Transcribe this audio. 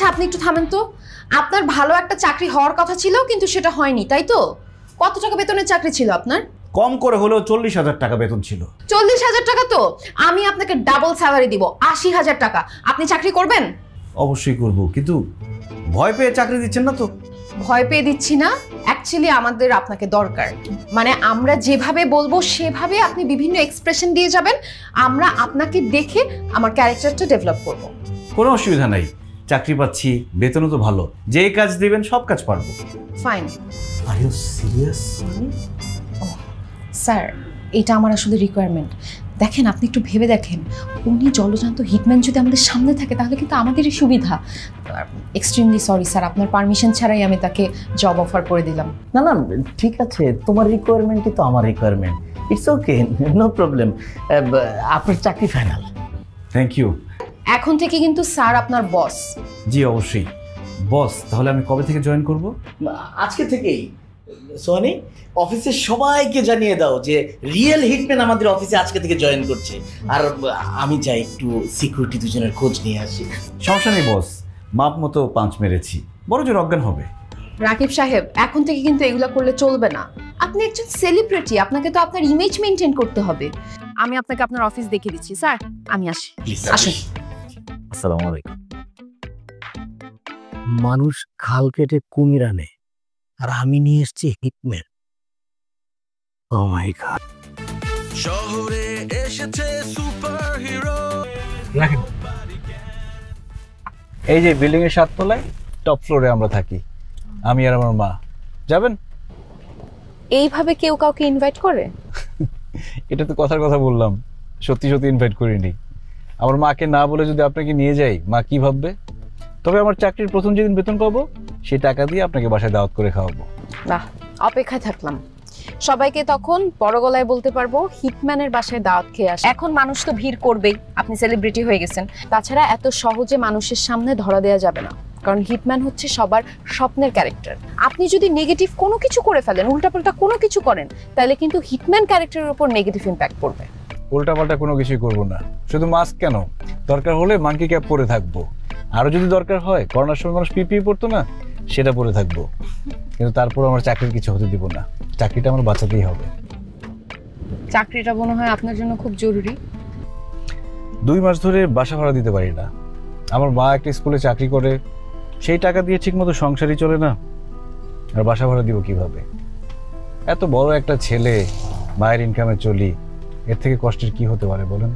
আচ্ছা আপনি একটু থামেন তো। আপনার ভালো একটা চাকরি হওয়ার কথা ছিল, কিন্তু সেটা হয়নি, তাই তো? কত টাকা বেতনের চাকরি ছিল আপনার? কম করে হলেও 40,000 টাকা বেতন ছিল। 40,000 টাকা? তো আমি আপনাকে ডাবল স্যালারি দিব, 80,000 টাকা। আপনি চাকরি করবেন? অবশ্যই করব, কিন্তু ভয় পেয়ে চাকরি দিচ্ছেন না তো? ভয় পেয়ে দিচ্ছি না, অ্যাকচুয়ালি আমাদের আপনাকে দরকার। মানে আমরা যেভাবে বলবো সেভাবে আপনি বিভিন্ন এক্সপ্রেশন দিয়ে যাবেন, আমরা আপনাকে দেখে আমার ক্যারেক্টারটা ডেভেলপ করব। কোনো অসুবিধা নাই, চাকরি পাচ্ছি, বেতনও তো ভালো, যেই কাজ দিবেন সব কাজ পারবো। Fine. Are you serious? Sir, এটা আমার আসলে রিকোয়ারমেন্ট। দেখেন, আপনি একটু ভেবে দেখেন, উনি জলজান্ত হিটম্যান যদি আমাদের সামনে থাকে তাহলে কিন্তু আমাদেরই সুবিধা। এক্সট্রিমলি সরি স্যার, আপনার পারমিশন ছাড়াই আমি তাকে জব অফার করে দিলাম। না না ঠিক আছে, তোমার রিকোয়ারমেন্টই তো আমার requirement. It's okay, no problem. আপনার চাকরি ফাইনাল। Thank you. এখন থেকে কিন্তু স্যার আপনার বস। জি অবশ্যই বস। তাহলে আমি কবে থেকে জয়েন করব? আজকে থেকেই। সোহানি, অফিসের সবাইকে জানিয়ে দাও যে রিয়েল হিটম্যান আমাদের অফিসে আজকে থেকে জয়েন করছে। আর আমি যাই একটু সিকিউরিটি দুজনের খোঁজ নিয়ে আসি। সমস্যা নেই বস, মাপ মতো পাঁচ মেরেছি, বড় জোর অজ্ঞান হবে। রাকিব সাহেব, এখন থেকে কিন্তু এগুলো করলে চলবে না। আপনি একজন সেলিব্রিটি, আপনাকে তো আপনার ইমেজ মেনটেন করতে হবে। আমি আপনাকে আপনার অফিস দেখিয়ে দিচ্ছি। স্যার আমি আসি। আসুন। আসসালামু আলাইকুম। মানুষ খাল কেটে কুমির আনে, আর আমি নিয়ে এসেছি হিটম্যান। ও মাই গড। শহরে এসেছে সুপারহিরো। রাখেন, এই যে বিল্ডিং এর 7 তলায় টপ ফ্লোরে আমরা থাকি, আমি আর আমার মা। যাবেন? এইভাবে কেউ কাউকে ইনভাইট করে? এটা তো কথার কথা বললাম, সত্যি সত্যি ইনভাইট করিনি। আমার মাকে না বলে যদি আপনাকে নিয়ে যাই, মা কি ভাববে? তবে আমার চাকরির প্রথম যেদিন বেতন পাবো সেই টাকা দিয়ে আপনাকে বাসায় দাওয়াত করে খাওয়াবো। বাহ, অপেক্ষায় থাকলাম। সবাইকে তখন বড় গলায় বলতে পারবো হিটম্যানের বাসায় দাওয়াত খেয়ে আসে। এখন মানুষ তো ভিড় করবেই, আপনি সেলিব্রিটি হয়ে গেছেন। তাছাড়া এত সহজে মানুষের সামনে ধরা দেওয়া যাবে না, কারণ হিটম্যান হচ্ছে সবার স্বপ্নের ক্যারেক্টার। আপনি যদি নেগেটিভ কোনো কিছু করে ফেলেন, উল্টাপাল্টা কোনো কিছু করেন, তাহলে কিন্তু হিটম্যান ক্যারেক্টারের উপর নেগেটিভ ইম্প্যাক্ট পড়বে। উল্টাপাল্টা কোনো কিছুই করবো না, শুধু মাস্ক কেন, দরকার হলে মাঙ্কি ক্যাপ পরে থাকবো। আরো যদি দরকার হয়, করোনার সময় মানুষ পিপিই পরতো না, সেটা পরে থাকবো। কিন্তু তারপর আমার চাকরির কিছু হতে দিব না, চাকরিটা আমার বাঁচাতেই হবে। চাকরিটা মনে হয় আপনার জন্য খুব জরুরি। 2 মাস ধরে বাসা ভাড়া দিতে পারি না। আমার মা একটা স্কুলে চাকরি করে, সেই টাকা দিয়ে ঠিকমতো সংসারই চলে না, আর বাসা ভাড়া দিব কিভাবে? এত বড় একটা ছেলে, মায়ের ইনকামে চলি, এর থেকে কষ্টের কি হতে পারে বলেন?